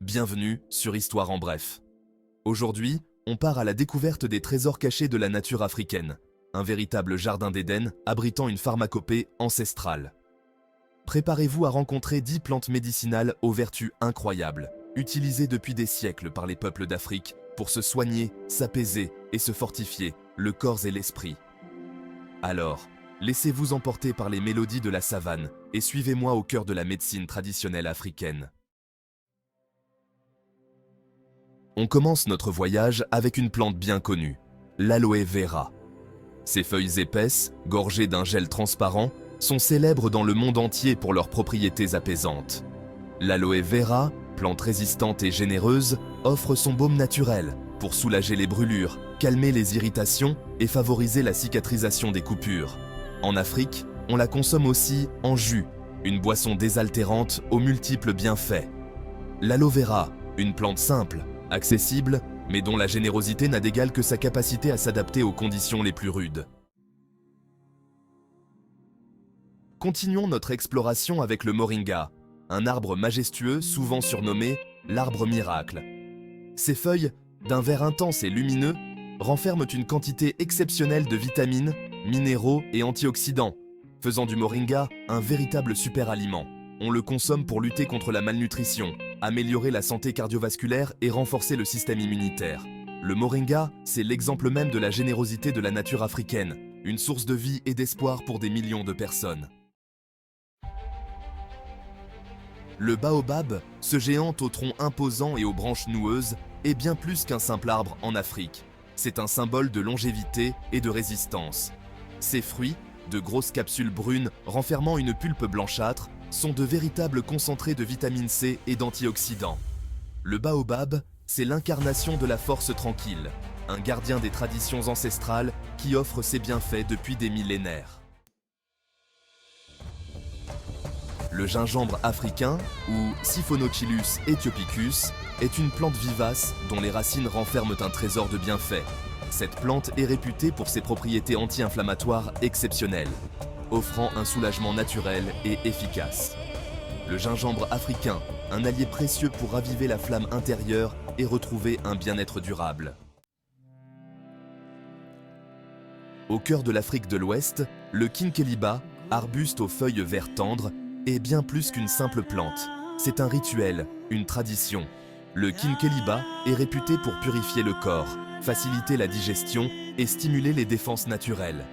bienvenue sur Histoire en bref. Aujourd'hui, on part à la découverte des trésors cachés de la nature africaine, un véritable jardin d'Éden abritant une pharmacopée ancestrale. Préparez-vous à rencontrer 10 plantes médicinales aux vertus incroyables, utilisées depuis des siècles par les peuples d'Afrique pour se soigner, s'apaiser et se fortifier, le corps et l'esprit. Alors, laissez-vous emporter par les mélodies de la savane et suivez-moi au cœur de la médecine traditionnelle africaine. On commence notre voyage avec une plante bien connue, l'aloe vera. Ses feuilles épaisses, gorgées d'un gel transparent, sont célèbres dans le monde entier pour leurs propriétés apaisantes. L'aloe vera, plante résistante et généreuse, offre son baume naturel pour soulager les brûlures, calmer les irritations et favoriser la cicatrisation des coupures. En Afrique, on la consomme aussi en jus, une boisson désaltérante aux multiples bienfaits. L'aloe vera, une plante simple, accessible, mais dont la générosité n'a d'égal que sa capacité à s'adapter aux conditions les plus rudes. Continuons notre exploration avec le moringa, un arbre majestueux souvent surnommé l'arbre miracle. Ses feuilles, d'un vert intense et lumineux, renferment une quantité exceptionnelle de vitamines, minéraux et antioxydants, faisant du moringa un véritable super-aliment. On le consomme pour lutter contre la malnutrition, améliorer la santé cardiovasculaire et renforcer le système immunitaire. Le moringa, c'est l'exemple même de la générosité de la nature africaine, une source de vie et d'espoir pour des millions de personnes. Le baobab, ce géant au tronc imposant et aux branches noueuses, est bien plus qu'un simple arbre en Afrique. C'est un symbole de longévité et de résistance. Ses fruits, de grosses capsules brunes renfermant une pulpe blanchâtre, sont de véritables concentrés de vitamine C et d'antioxydants. Le baobab, c'est l'incarnation de la force tranquille, un gardien des traditions ancestrales qui offre ses bienfaits depuis des millénaires. Le gingembre africain, ou Siphonocilus aethiopicus, est une plante vivace dont les racines renferment un trésor de bienfaits. Cette plante est réputée pour ses propriétés anti-inflammatoires exceptionnelles, offrant un soulagement naturel et efficace. Le gingembre africain, un allié précieux pour raviver la flamme intérieure et retrouver un bien-être durable. Au cœur de l'Afrique de l'Ouest, le kinkeliba, arbuste aux feuilles vert tendre, est bien plus qu'une simple plante. C'est un rituel, une tradition. Le kinkeliba est réputé pour purifier le corps, faciliter la digestion et stimuler les défenses naturelles.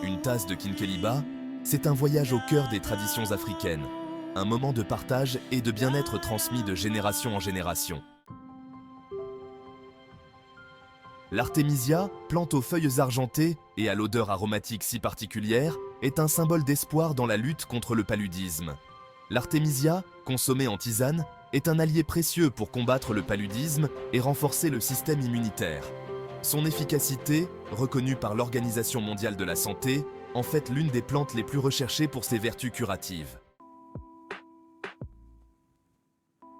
Une tasse de kinkeliba, c'est un voyage au cœur des traditions africaines, un moment de partage et de bien-être transmis de génération en génération. L'artémisia, plante aux feuilles argentées et à l'odeur aromatique si particulière, est un symbole d'espoir dans la lutte contre le paludisme. L'artémisia, consommée en tisane, est un allié précieux pour combattre le paludisme et renforcer le système immunitaire. Son efficacité, reconnue par l'Organisation mondiale de la santé, en fait l'une des plantes les plus recherchées pour ses vertus curatives.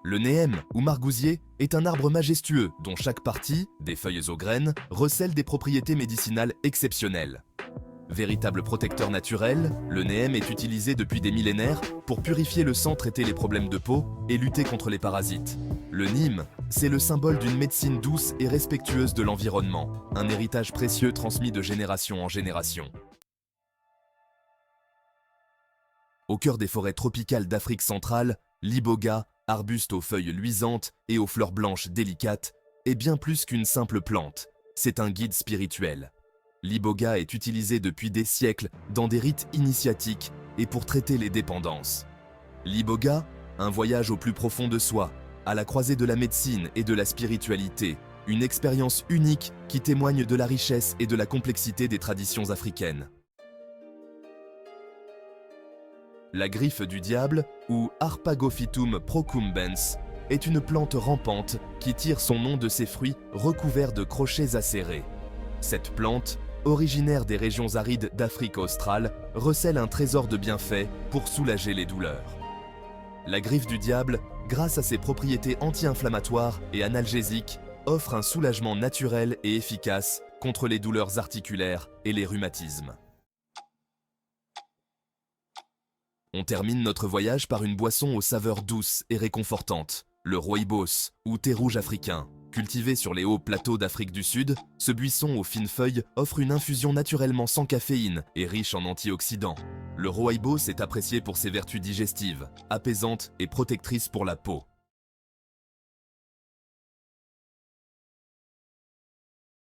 Le néem, ou margousier, est un arbre majestueux dont chaque partie, des feuilles aux graines, recèle des propriétés médicinales exceptionnelles. Véritable protecteur naturel, le néem est utilisé depuis des millénaires pour purifier le sang, traiter les problèmes de peau et lutter contre les parasites. Le nîmes, c'est le symbole d'une médecine douce et respectueuse de l'environnement, un héritage précieux transmis de génération en génération. Au cœur des forêts tropicales d'Afrique centrale, l'iboga, arbuste aux feuilles luisantes et aux fleurs blanches délicates, est bien plus qu'une simple plante. C'est un guide spirituel. L'iboga est utilisé depuis des siècles dans des rites initiatiques et pour traiter les dépendances. L'iboga, un voyage au plus profond de soi, à la croisée de la médecine et de la spiritualité, une expérience unique qui témoigne de la richesse et de la complexité des traditions africaines. La griffe du diable, ou Harpagophytum procumbens, est une plante rampante qui tire son nom de ses fruits recouverts de crochets acérés. Cette plante, originaire des régions arides d'Afrique australe, recèle un trésor de bienfaits pour soulager les douleurs. La griffe du diable, grâce à ses propriétés anti-inflammatoires et analgésiques, offre un soulagement naturel et efficace contre les douleurs articulaires et les rhumatismes. On termine notre voyage par une boisson aux saveurs douces et réconfortantes, Le rooibos, ou thé rouge africain. Cultivé sur les hauts plateaux d'Afrique du Sud, ce buisson aux fines feuilles offre une infusion naturellement sans caféine et riche en antioxydants. Le rooibos est apprécié pour ses vertus digestives, apaisantes et protectrices pour la peau.